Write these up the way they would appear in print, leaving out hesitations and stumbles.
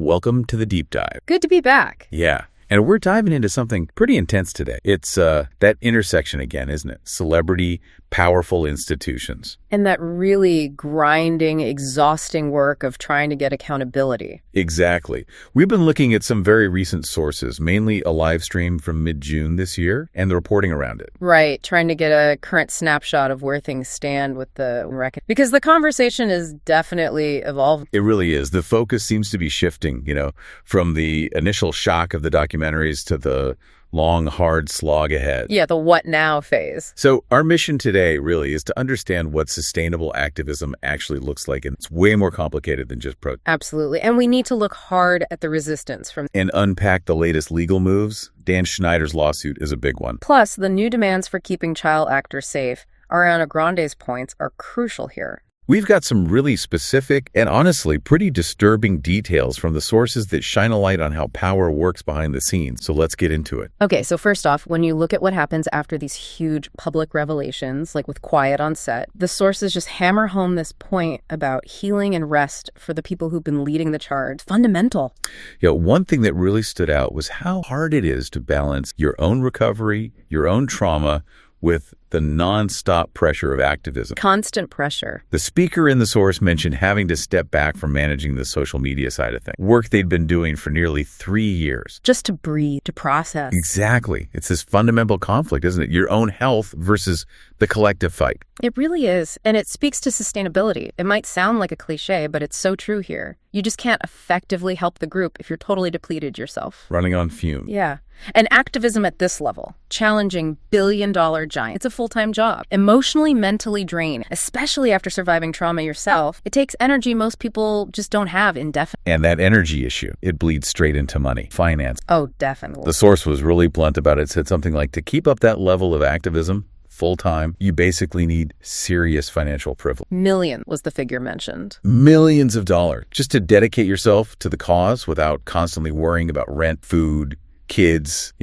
welcome to the deep dive. Good to be back. Yeah. And we're diving into something pretty intense today. It's that intersection again, isn't it? Celebrity, powerful institutions. And that really grinding, exhausting work of trying to get accountability. Exactly. We've been looking at some very recent sources, mainly a live stream from mid-June this year and the reporting around it. Right. Trying to get a current snapshot of where things stand with the record. Because the conversation is definitely evolving. It really is. The focus seems to be shifting, from the initial shock of the documentaries to the long, hard slog ahead. Yeah, the what now phase. So our mission today really is to understand what sustainable activism actually looks like. And it's way more complicated than just protest. Absolutely. And we need to look hard at the resistance from... And unpack the latest legal moves. Dan Schneider's lawsuit is a big one. Plus, the new demands for keeping child actors safe. Ariana Grande's points are crucial here. We've got some really specific and honestly pretty disturbing details from the sources that shine a light on how power works behind the scenes. So let's get into it. Okay, so first off, when you look at what happens after these huge public revelations, like with Quiet on set, the sources just hammer home this point about healing and rest for the people who've been leading the charge. Fundamental. One thing that really stood out was how hard it is to balance your own recovery, your own trauma, with the nonstop pressure of activism. Constant pressure. The speaker in the source mentioned having to step back from managing the social media side of things, work they'd been doing for nearly 3 years. Just to breathe, to process. Exactly. It's this fundamental conflict, isn't it? Your own health versus the collective fight. It really is. And it speaks to sustainability. It might sound like a cliche, but it's so true here. You just can't effectively help the group if you're totally depleted yourself. Running on fumes. Yeah. And activism at this level, challenging billion-dollar giants, it's a full-time job. Emotionally, mentally drained, especially after surviving trauma yourself. It takes energy most people just don't have indefinitely. And that energy issue, it bleeds straight into money, finance. Oh, definitely. The source was really blunt about it. It said something like, to keep up that level of activism full-time, you basically need serious financial privilege. Million was the figure mentioned. Millions of dollars just to dedicate yourself to the cause without constantly worrying about rent, food, kids,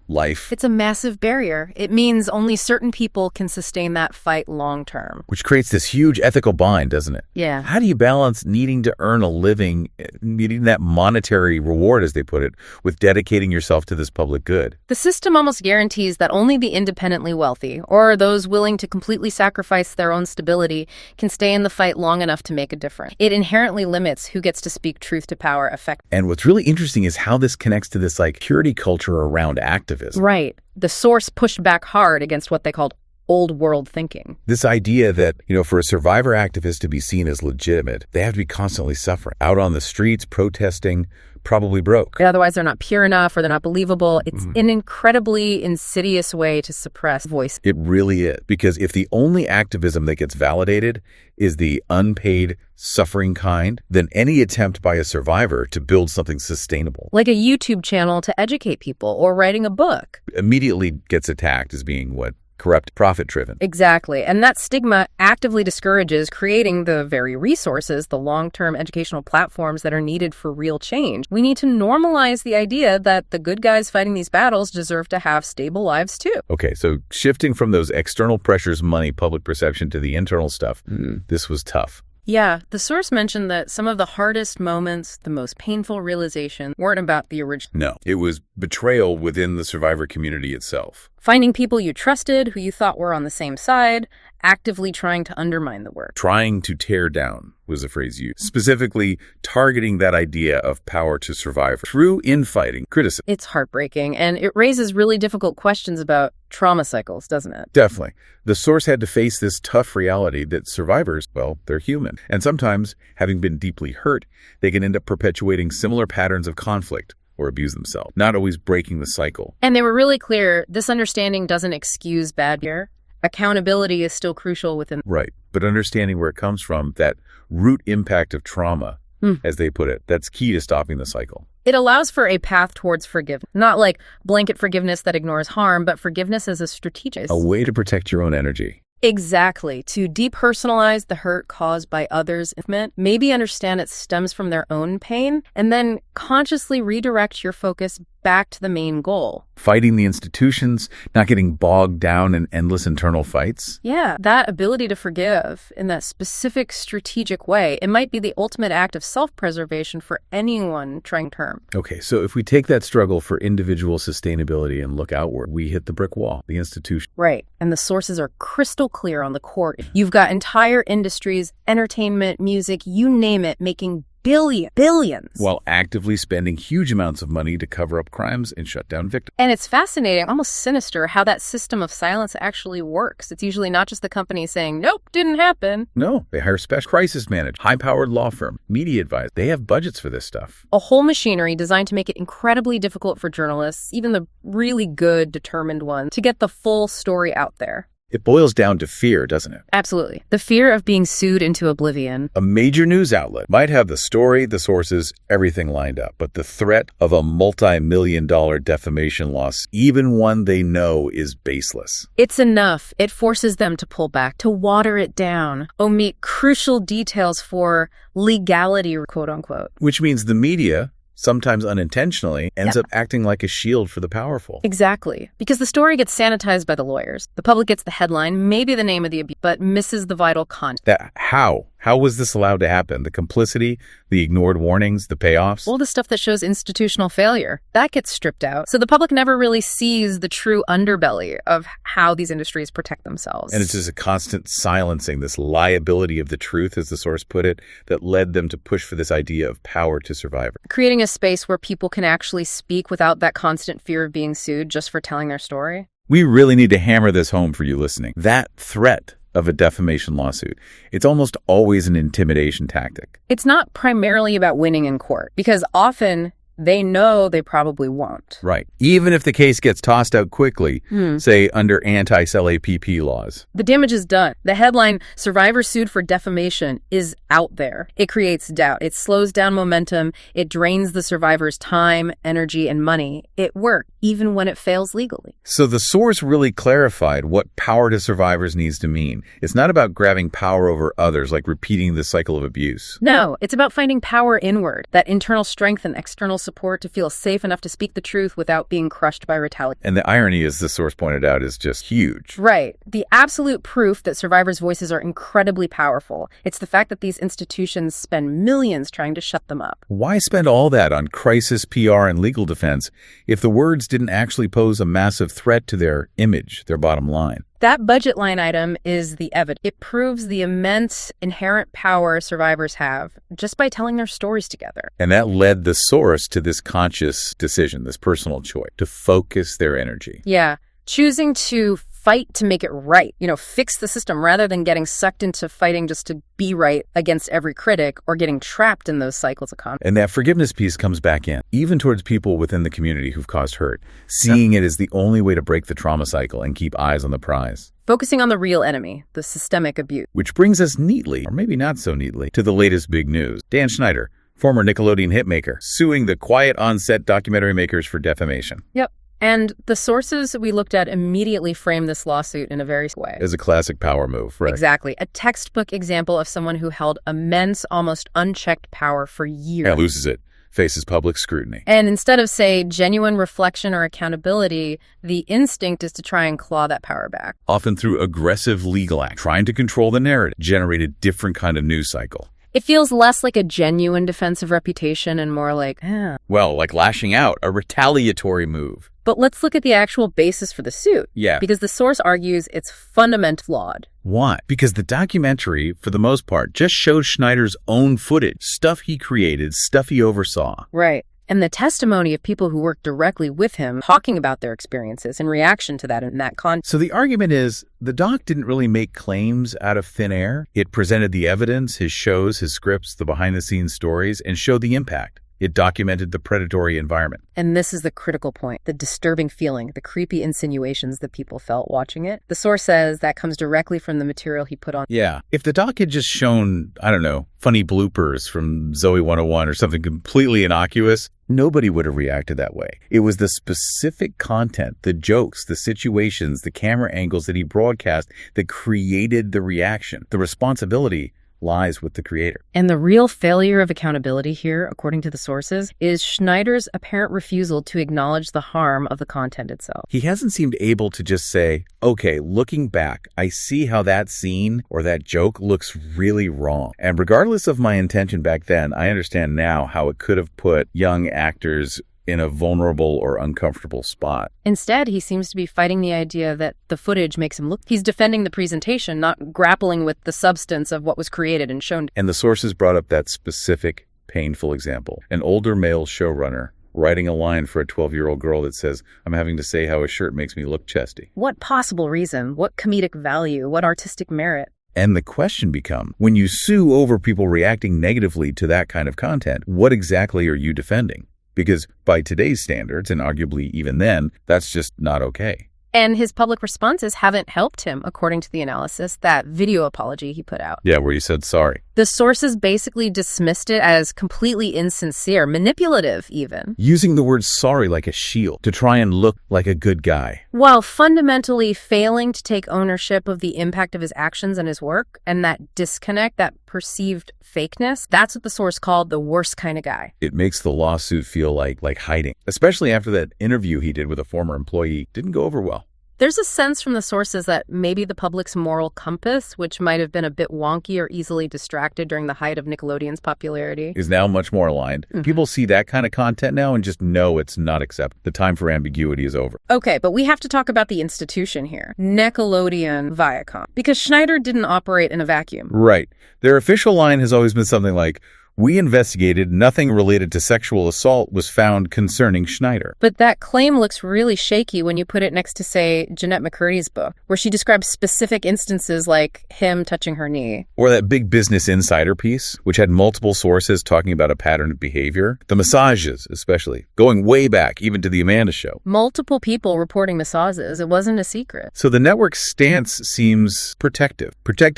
life. It's a massive barrier. It means only certain people can sustain that fight long term. Which creates this huge ethical bind, doesn't it? Yeah. How do you balance needing to earn a living, needing that monetary reward, as they put it, with dedicating yourself to this public good? The system almost guarantees that only the independently wealthy, or those willing to completely sacrifice their own stability, can stay in the fight long enough to make a difference. It inherently limits who gets to speak truth to power effectively. And what's really interesting is how this connects to this purity culture around activism. Right. The source pushed back hard against what they called old world thinking. This idea that, for a survivor activist to be seen as legitimate, they have to be constantly suffering, out on the streets, protesting, probably broke. Otherwise, they're not pure enough or they're not believable. It's an incredibly insidious way to suppress voice. It really is. Because if the only activism that gets validated is the unpaid, suffering kind, then any attempt by a survivor to build something sustainable, like a YouTube channel to educate people or writing a book, immediately gets attacked as being corrupt, profit-driven. Exactly. And that stigma actively discourages creating the very resources, the long-term educational platforms that are needed for real change. We need to normalize the idea that the good guys fighting these battles deserve to have stable lives too. Okay, so shifting from those external pressures, money, public perception, to the internal stuff, this was tough. Yeah, the source mentioned that some of the hardest moments, the most painful realization, weren't about the original. No, it was betrayal within the survivor community itself. Finding people you trusted, who you thought were on the same side, actively trying to undermine the work. Trying to tear down was a phrase used, specifically targeting that idea of power to survivor through infighting, criticism. It's heartbreaking, and it raises really difficult questions about trauma cycles, doesn't it? Definitely. The source had to face this tough reality that survivors, they're human. And sometimes, having been deeply hurt, they can end up perpetuating similar patterns of conflict or abuse themselves, not always breaking the cycle. And they were really clear, this understanding doesn't excuse bad behavior. Accountability is still crucial within... Right. But understanding where it comes from, that root impact of trauma, as they put it, that's key to stopping the cycle. It allows for a path towards forgiveness. Not like blanket forgiveness that ignores harm, but forgiveness as a strategic... A way to protect your own energy. Exactly. To depersonalize the hurt caused by others, maybe understand it stems from their own pain, and then Consciously redirect your focus back to the main goal. Fighting the institutions, not getting bogged down in endless internal fights. Yeah, that ability to forgive in that specific strategic way, it might be the ultimate act of self-preservation for anyone trying term. Okay, so if we take that struggle for individual sustainability and look outward, we hit the brick wall, the institution. Right, and the sources are crystal clear on the core. You've got entire industries, entertainment, music, you name it, making billions. While actively spending huge amounts of money to cover up crimes and shut down victims. And it's fascinating, almost sinister, how that system of silence actually works. It's usually not just the company saying, nope, didn't happen. No, they hire special crisis managers, high-powered law firm, media advisors. They have budgets for this stuff. A whole machinery designed to make it incredibly difficult for journalists, even the really good, determined ones, to get the full story out there. It boils down to fear, doesn't it? Absolutely. The fear of being sued into oblivion. A major news outlet might have the story, the sources, everything lined up, but the threat of a multi-million-dollar defamation lawsuit, even one they know is baseless. It's enough. It forces them to pull back, to water it down, omit crucial details for legality, quote unquote. Which means the media, sometimes unintentionally, ends up acting like a shield for the powerful. Exactly. Because the story gets sanitized by the lawyers. The public gets the headline, maybe the name of the abuse, but misses the vital content. How was this allowed to happen? The complicity, the ignored warnings, the payoffs? All the stuff that shows institutional failure, that gets stripped out. So the public never really sees the true underbelly of how these industries protect themselves. And it's just a constant silencing, this liability of the truth, as the source put it, that led them to push for this idea of power to survivor. Creating a space where people can actually speak without that constant fear of being sued just for telling their story. We really need to hammer this home for you listening. That threat of a defamation lawsuit, it's almost always an intimidation tactic. It's not primarily about winning in court, because often they know they probably won't. Right. Even if the case gets tossed out quickly, say under anti-LAPP laws. The damage is done. The headline, "Survivor Sued for Defamation," is out there. It creates doubt. It slows down momentum. It drains the survivor's time, energy, and money. It worked, even when it fails legally. So the source really clarified what power to survivors needs to mean. It's not about grabbing power over others, like repeating the cycle of abuse. No, it's about finding power inward, that internal strength and external support to feel safe enough to speak the truth without being crushed by retaliation. And the irony, as the source pointed out, is just huge. Right. The absolute proof that survivors' voices are incredibly powerful. It's the fact that these institutions spend millions trying to shut them up. Why spend all that on crisis, PR, and legal defense if the words didn't actually pose a massive threat to their image, their bottom line? That budget line item is the evidence. It proves the immense inherent power survivors have just by telling their stories together. And that led the source to this conscious decision, this personal choice, to focus their energy. Yeah. Choosing to fight to make it right, fix the system rather than getting sucked into fighting just to be right against every critic or getting trapped in those cycles of conflict. And that forgiveness piece comes back in, even towards people within the community who've caused hurt, seeing it as the only way to break the trauma cycle and keep eyes on the prize. Focusing on the real enemy, the systemic abuse. Which brings us neatly, or maybe not so neatly, to the latest big news. Dan Schneider, former Nickelodeon hitmaker, suing the quiet on-set documentary makers for defamation. Yep. And the sources we looked at immediately framed this lawsuit in a very way. As a classic power move, right? Exactly. A textbook example of someone who held immense, almost unchecked power for years. And loses it, faces public scrutiny. And instead of, say, genuine reflection or accountability, the instinct is to try and claw that power back. Often through aggressive legal act, trying to control the narrative, generate a different kind of news cycle. It feels less like a genuine defense of reputation and more like, well, like lashing out, a retaliatory move. But let's look at the actual basis for the suit. Yeah. Because the source argues it's fundamentally flawed. Why? Because the documentary, for the most part, just shows Schneider's own footage, stuff he created, stuff he oversaw. Right. And the testimony of people who worked directly with him talking about their experiences in reaction to that in that context. So the argument is the doc didn't really make claims out of thin air. It presented the evidence, his shows, his scripts, the behind-the-scenes stories, and showed the impact. It documented the predatory environment. And this is the critical point, the disturbing feeling, the creepy insinuations that people felt watching it. The source says that comes directly from the material he put on. Yeah. If the doc had just shown, funny bloopers from Zoe 101 or something completely innocuous, nobody would have reacted that way. It was the specific content, the jokes, the situations, the camera angles that he broadcast that created the reaction. The responsibility lies with the creator. And the real failure of accountability here, according to the sources, is Schneider's apparent refusal to acknowledge the harm of the content itself. He hasn't seemed able to just say, okay, looking back, I see how that scene or that joke looks really wrong. And regardless of my intention back then, I understand now how it could have put young actors in a vulnerable or uncomfortable spot. Instead, he seems to be fighting the idea that the footage makes him look. He's defending the presentation, not grappling with the substance of what was created and shown. And the sources brought up that specific, painful example. An older male showrunner writing a line for a 12-year-old girl that says, I'm having to say how a shirt makes me look chesty. What possible reason? What comedic value? What artistic merit? And the question becomes, when you sue over people reacting negatively to that kind of content, what exactly are you defending? Because by today's standards, and arguably even then, that's just not okay. And his public responses haven't helped him, according to the analysis, that video apology he put out. Yeah, where he said sorry. The sources basically dismissed it as completely insincere, manipulative even. Using the word sorry like a shield to try and look like a good guy. While fundamentally failing to take ownership of the impact of his actions and his work, and that disconnect, that perceived fakeness, that's what the source called the worst kind of guy. It makes the lawsuit feel like hiding, especially after that interview he did with a former employee didn't go over well. There's a sense from the sources that maybe the public's moral compass, which might have been a bit wonky or easily distracted during the height of Nickelodeon's popularity, is now much more aligned. People see that kind of content now and just know it's not acceptable. The time for ambiguity is over. Okay, but we have to talk about the institution here. Nickelodeon Viacom. Because Schneider didn't operate in a vacuum. Right. Their official line has always been something like, we investigated, nothing related to sexual assault was found concerning Schneider. But that claim looks really shaky when you put it next to, say, Jeanette McCurdy's book, where she describes specific instances like him touching her knee. Or that big Business Insider piece, which had multiple sources talking about a pattern of behavior. The massages, especially, going way back, even to the Amanda Show. Multiple people reporting massages. It wasn't a secret. So the network's stance seems protective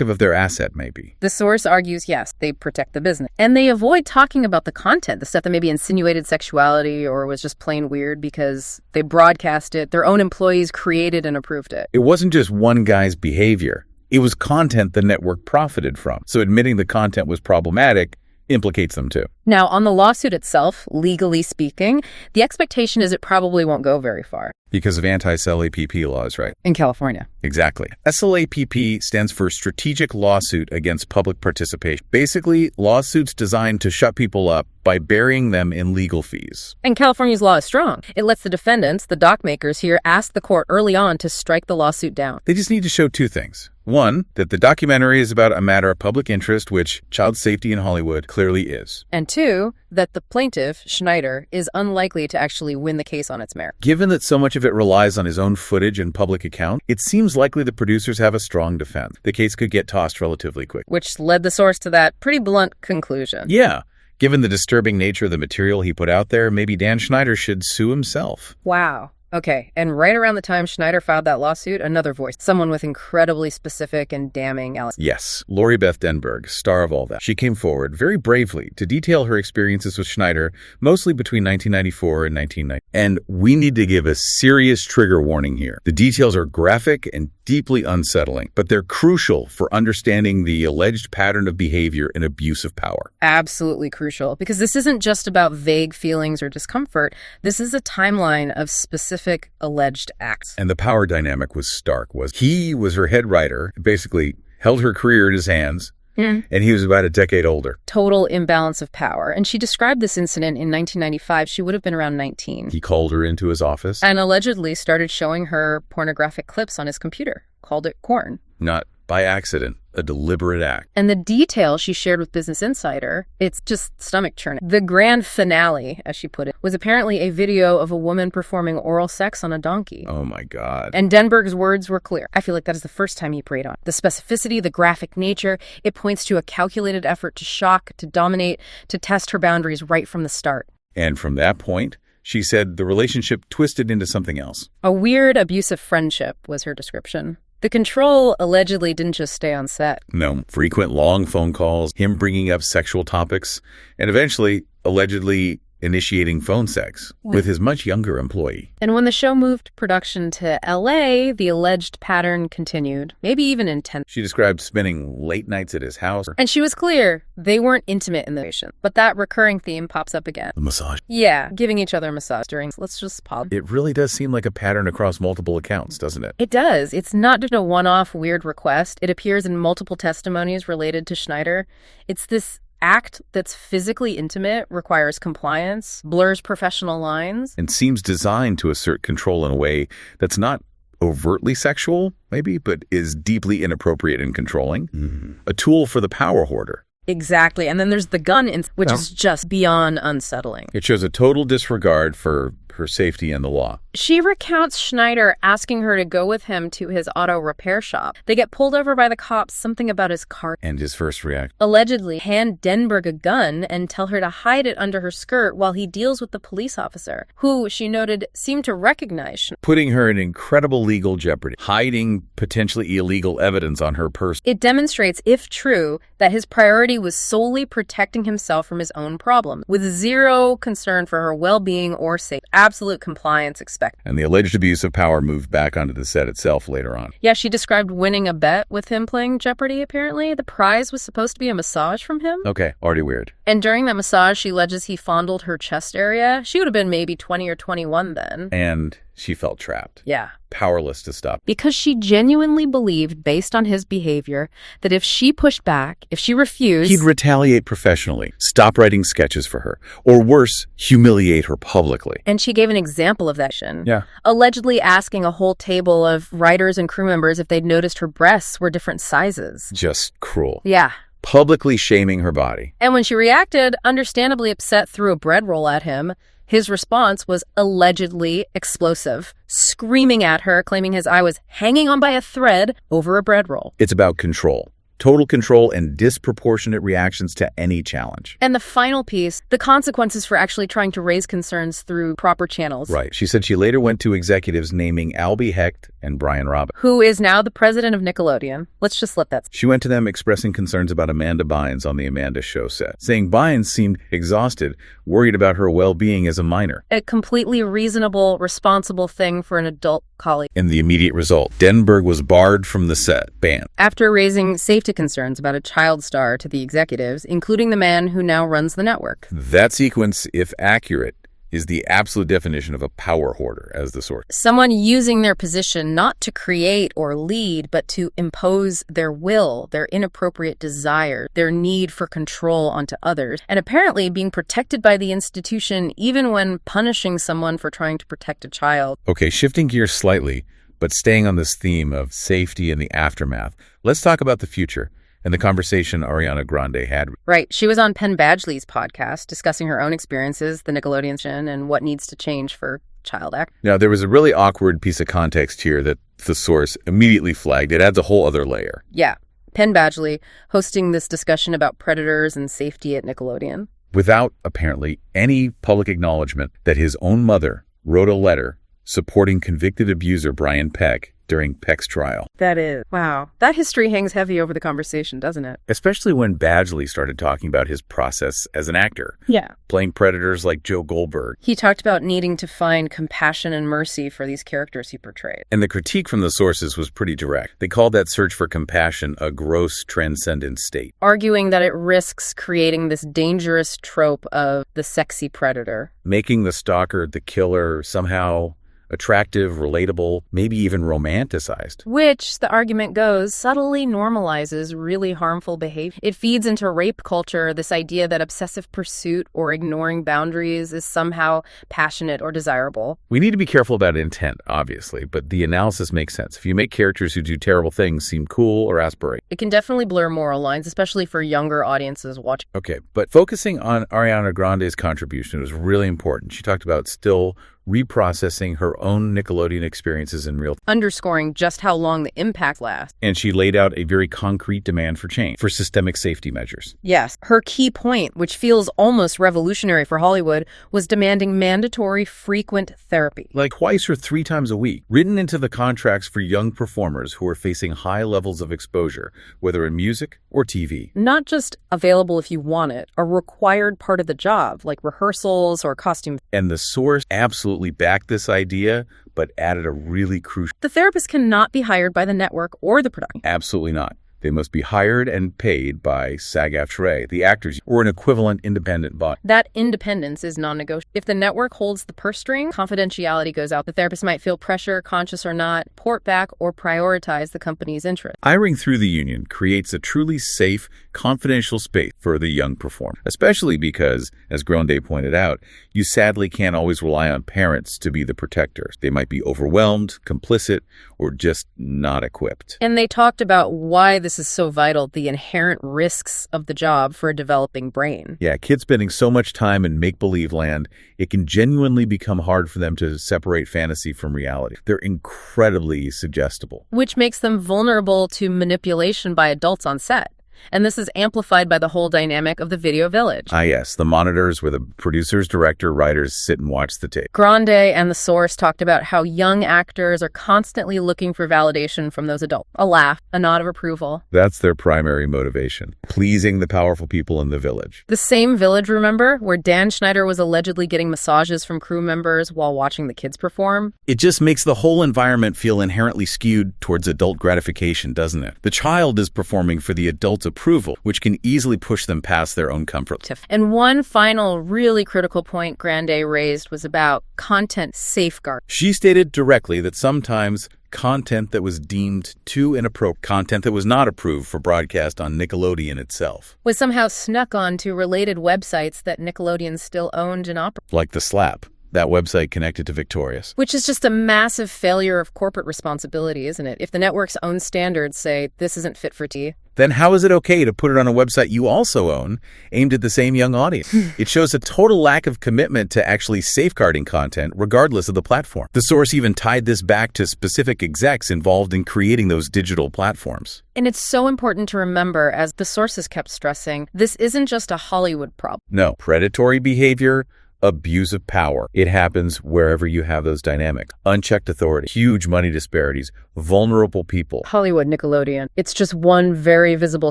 of their asset, maybe. The source argues, yes, they protect the business. And they avoid talking about the content, the stuff that maybe insinuated sexuality or was just plain weird because they broadcast it, their own employees created and approved it. It wasn't just one guy's behavior. It was content the network profited from. So admitting the content was problematic implicates them too. Now, on the lawsuit itself, legally speaking, the expectation is it probably won't go very far. Because of anti-SLAPP laws, right? In California. Exactly. SLAPP stands for Strategic Lawsuit Against Public Participation. Basically, lawsuits designed to shut people up by burying them in legal fees. And California's law is strong. It lets the defendants, the doc makers here, ask the court early on to strike the lawsuit down. They just need to show two things. One, that the documentary is about a matter of public interest, which child safety in Hollywood clearly is. And two, that the plaintiff, Schneider, is unlikely to actually win the case on its merit. Given that so much of it relies on his own footage and public account, it seems likely the producers have a strong defense. The case could get tossed relatively quick. Which led the source to that pretty blunt conclusion. Yeah. Given the disturbing nature of the material he put out there, maybe Dan Schneider should sue himself. Wow. Okay, and right around the time Schneider filed that lawsuit, another voice, someone with incredibly specific and damning allegations. Yes, Lori Beth Denberg, star of all that. She came forward very bravely to detail her experiences with Schneider, mostly between 1994 and 1990. And we need to give a serious trigger warning here. The details are graphic and deeply unsettling, but they're crucial for understanding the alleged pattern of behavior and abuse of power. Absolutely crucial, because this isn't just about vague feelings or discomfort. This is a timeline of specific alleged acts. And the power dynamic was stark. He was her head writer, basically held her career in his hands, and he was about a decade older. Total imbalance of power. And she described this incident in 1995. She would have been around 19. He called her into his office. And allegedly started showing her pornographic clips on his computer. Called it porn. Not by accident, a deliberate act. And the detail she shared with Business Insider, it's just stomach-churning. The grand finale, as she put it, was apparently a video of a woman performing oral sex on a donkey. Oh my God. And Denberg's words were clear. I feel like that is the first time he preyed on the specificity, the graphic nature. It points to a calculated effort to shock, to dominate, to test her boundaries right from the start. And from that point, she said the relationship twisted into something else. A weird, abusive friendship was her description. The control allegedly didn't just stay on set. No, frequent long phone calls, him bringing up sexual topics, and eventually, allegedly, initiating phone sex with his much younger employee. And when the show moved production to LA, the alleged pattern continued, maybe even intense. She described spending late nights at his house. And she was clear, they weren't intimate in the relation. But that recurring theme pops up again. The massage. Yeah, giving each other a massage during, let's just pause. It really does seem like a pattern across multiple accounts, doesn't it? It does. It's not just a one-off weird request. It appears in multiple testimonies related to Schneider. It's this act that's physically intimate, requires compliance, blurs professional lines, and seems designed to assert control in a way that's not overtly sexual, maybe, but is deeply inappropriate and controlling. A tool for the power hoarder. Exactly. And then there's the gun, which is just beyond unsettling. It shows a total disregard for her safety and the law. She recounts Schneider asking her to go with him to his auto repair shop. They get pulled over by the cops, something about his car. And his first reaction. Allegedly hand Denberg a gun and tell her to hide it under her skirt while he deals with the police officer, who, she noted, seemed to recognize. Putting her in incredible legal jeopardy, hiding potentially illegal evidence on her person. It demonstrates, if true, that his priority was solely protecting himself from his own problems, with zero concern for her well-being or safety. Absolute compliance expected. And the alleged abuse of power moved back onto the set itself later on. Yeah, she described winning a bet with him playing Jeopardy, apparently. The prize was supposed to be a massage from him. Okay, already weird. And during that massage, she alleges he fondled her chest area. She would have been maybe 20 or 21 then. And she felt trapped. Yeah. Powerless to stop. Because she genuinely believed, based on his behavior, that if she pushed back, if she refused, he'd retaliate professionally, stop writing sketches for her, or worse, humiliate her publicly. And she gave an example of that. Yeah. Allegedly asking a whole table of writers and crew members if they'd noticed her breasts were different sizes. Just cruel. Yeah. Publicly shaming her body. And when she reacted, understandably upset, threw a bread roll at him. His response was allegedly explosive, screaming at her, claiming his eye was hanging on by a thread over a bread roll. It's about control. Total control and disproportionate reactions to any challenge. And the final piece, the consequences for actually trying to raise concerns through proper channels. Right. She said she later went to executives naming Albie Hecht and Brian Robbins, who is now the president of Nickelodeon. Let's just let that. She went to them expressing concerns about Amanda Bynes on the Amanda Show set, saying Bynes seemed exhausted, worried about her well-being as a minor. A completely reasonable, responsible thing for an adult colleague. And the immediate result, Denberg was barred from the set, banned. After raising safety concerns about a child star to the executives, including the man who now runs the network. That sequence, if accurate, is the absolute definition of a power hoarder, as the source. Someone using their position not to create or lead, but to impose their will, their inappropriate desire, their need for control onto others, and apparently being protected by the institution even when punishing someone for trying to protect a child. Okay, shifting gears slightly, but staying on this theme of safety and the aftermath, let's talk about the future and the conversation Ariana Grande had. Right. She was on Penn Badgley's podcast discussing her own experiences, the Nickelodeon show, and what needs to change for child act. Now, there was a really awkward piece of context here that the source immediately flagged. It adds a whole other layer. Yeah. Penn Badgley hosting this discussion about predators and safety at Nickelodeon. Without, apparently, any public acknowledgement that his own mother wrote a letter supporting convicted abuser Brian Peck during Peck's trial. That is. Wow. That history hangs heavy over the conversation, doesn't it? Especially when Badgley started talking about his process as an actor. Yeah. Playing predators like Joe Goldberg. He talked about needing to find compassion and mercy for these characters he portrayed. And the critique from the sources was pretty direct. They called that search for compassion a gross transcendent state, arguing that it risks creating this dangerous trope of the sexy predator. Making the stalker, the killer, somehow attractive, relatable, maybe even romanticized. Which, the argument goes, subtly normalizes really harmful behavior. It feeds into rape culture, this idea that obsessive pursuit or ignoring boundaries is somehow passionate or desirable. We need to be careful about intent, obviously, but the analysis makes sense. If you make characters who do terrible things seem cool or aspirate, it can definitely blur moral lines, especially for younger audiences watching. Okay, but focusing on Ariana Grande's contribution was really important. She talked about still reprocessing her own Nickelodeon experiences in real time. Underscoring just how long the impact lasts. And she laid out a very concrete demand for change, for systemic safety measures. Yes, her key point, which feels almost revolutionary for Hollywood, was demanding mandatory frequent therapy. Like twice or 3 times a week, written into the contracts for young performers who are facing high levels of exposure, whether in music or TV. Not just available if you want it, a required part of the job, like rehearsals or costume. And the source absolutely backed this idea, but added a really crucial... The therapist cannot be hired by the network or the production. Absolutely not. They must be hired and paid by SAG-AFTRA, the actors, or an equivalent independent body. That independence is non-negotiable. If the network holds the purse string, confidentiality goes out. The therapist might feel pressure, conscious or not, port back or prioritize the company's interest. Hiring through the union creates a truly safe, confidential space for the young performer, especially because, as Grande pointed out, you sadly can't always rely on parents to be the protectors. They might be overwhelmed, complicit, or just not equipped. And they talked about why this is so vital, the inherent risks of the job for a developing brain. Yeah, kids spending so much time in make-believe land, it can genuinely become hard for them to separate fantasy from reality. They're incredibly suggestible. Which makes them vulnerable to manipulation by adults on set. And this is amplified by the whole dynamic of the video village. Ah, yes, the monitors where the producers, director, writers sit and watch the tape. Grande and The Source talked about how young actors are constantly looking for validation from those adults. A laugh, a nod of approval. That's their primary motivation, pleasing the powerful people in the village. The same village, remember, where Dan Schneider was allegedly getting massages from crew members while watching the kids perform? It just makes the whole environment feel inherently skewed towards adult gratification, doesn't it? The child is performing for the adult's approval, which can easily push them past their own comfort. And one final really critical point Grande raised was about content safeguard. She stated directly that sometimes content that was deemed too inappropriate, content that was not approved for broadcast on Nickelodeon itself, was somehow snuck onto related websites that Nickelodeon still owned and operated. Like The Slap, that website connected to Victorious. Which is just a massive failure of corporate responsibility, isn't it? If the network's own standards say this isn't fit for TV, then how is it okay to put it on a website you also own, aimed at the same young audience? It shows a total lack of commitment to actually safeguarding content, regardless of the platform. The source even tied this back to specific execs involved in creating those digital platforms. And it's so important to remember, as the sources kept stressing, this isn't just a Hollywood problem. No, predatory behavior, abuse of power. It happens wherever you have those dynamics. Unchecked authority, huge money disparities, vulnerable people. Hollywood, Nickelodeon. It's just one very visible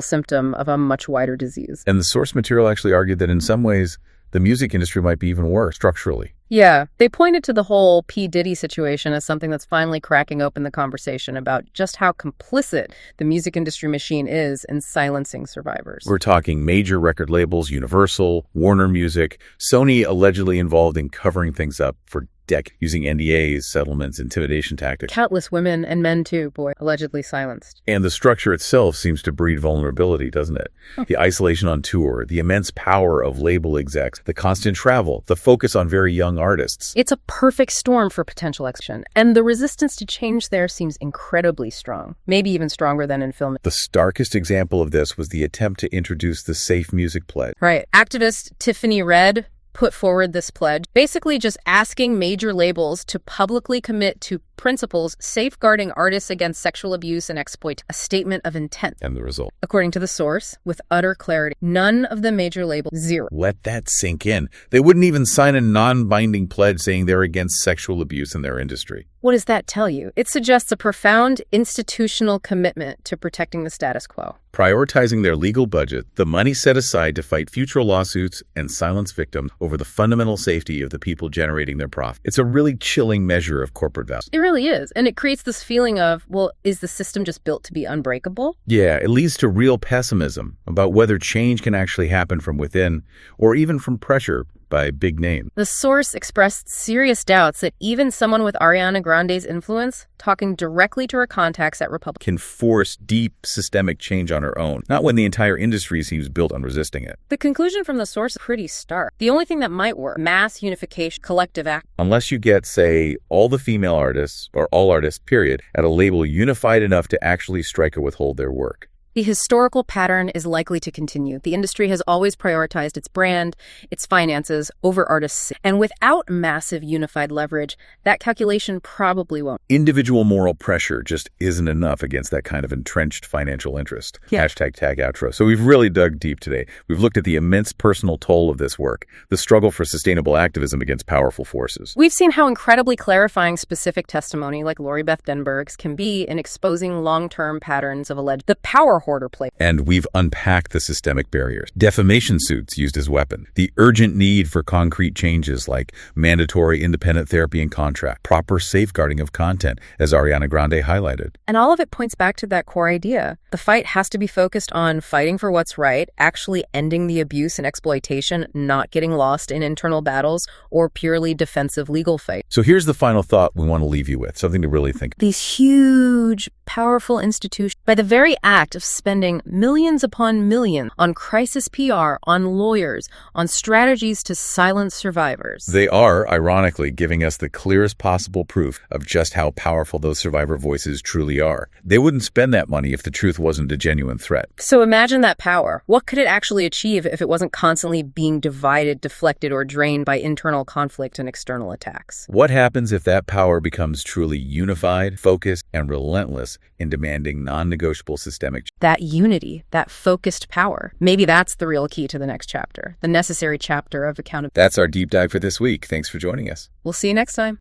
symptom of a much wider disease. And the source material actually argued that in some ways, the music industry might be even worse structurally. Yeah, they pointed to the whole P. Diddy situation as something that's finally cracking open the conversation about just how complicit the music industry machine is in silencing survivors. We're talking major record labels, Universal, Warner Music, Sony allegedly involved in covering things up for using NDAs, settlements, intimidation tactics. Countless women and men too, allegedly silenced. And the structure itself seems to breed vulnerability, doesn't it? The isolation on tour, the immense power of label execs, the constant travel, the focus on very young artists. It's a perfect storm for potential action, and the resistance to change there seems incredibly strong, maybe even stronger than in film. The starkest example of this was the attempt to introduce the Safe Music Pledge. Right. Activist Tiffany Red put forward this pledge, basically just asking major labels to publicly commit to principles safeguarding artists against sexual abuse and exploit, a statement of intent. And the result? According to the source, with utter clarity, none of the major labels, zero. Let that sink in. They wouldn't even sign a non-binding pledge saying they're against sexual abuse in their industry. What does that tell you? It suggests a profound institutional commitment to protecting the status quo. Prioritizing their legal budget, the money set aside to fight future lawsuits and silence victims over the fundamental safety of the people generating their profit. It's a really chilling measure of corporate value. It really is. And it creates this feeling of, well, is the system just built to be unbreakable? Yeah, it leads to real pessimism about whether change can actually happen from within or even from pressure by big names. The source expressed serious doubts that even someone with Ariana Grande's influence, talking directly to her contacts at Republic, can force deep systemic change on her own, not when the entire industry seems built on resisting it. The conclusion from the source is pretty stark. The only thing that might work, mass unification, collective act. Unless you get, say, all the female artists, or all artists, period, at a label unified enough to actually strike or withhold their work. The historical pattern is likely to continue. The industry has always prioritized its brand, its finances, over artists. And without massive unified leverage, that calculation probably won't. Individual moral pressure just isn't enough against that kind of entrenched financial interest. Yeah. #tag outro. So we've really dug deep today. We've looked at the immense personal toll of this work, the struggle for sustainable activism against powerful forces. We've seen how incredibly clarifying specific testimony like Lori Beth Denberg's can be in exposing long-term patterns of alleged power hoarder play. And we've unpacked the systemic barriers, defamation suits used as weapon, the urgent need for concrete changes like mandatory independent therapy and contract, proper safeguarding of content, as Ariana Grande highlighted. And all of it points back to that core idea. The fight has to be focused on fighting for what's right, actually ending the abuse and exploitation, not getting lost in internal battles or purely defensive legal fights. So here's the final thought we want to leave you with, something to really think. These huge, powerful institutions, by the very act of spending millions upon millions on crisis PR, on lawyers, on strategies to silence survivors. They are, ironically, giving us the clearest possible proof of just how powerful those survivor voices truly are. They wouldn't spend that money if the truth wasn't a genuine threat. So imagine that power. What could it actually achieve if it wasn't constantly being divided, deflected, or drained by internal conflict and external attacks? What happens if that power becomes truly unified, focused, and relentless in demanding non-negotiable systemic change? That unity, that focused power. Maybe that's the real key to the next chapter, the necessary chapter of accountability. That's our deep dive for this week. Thanks for joining us. We'll see you next time.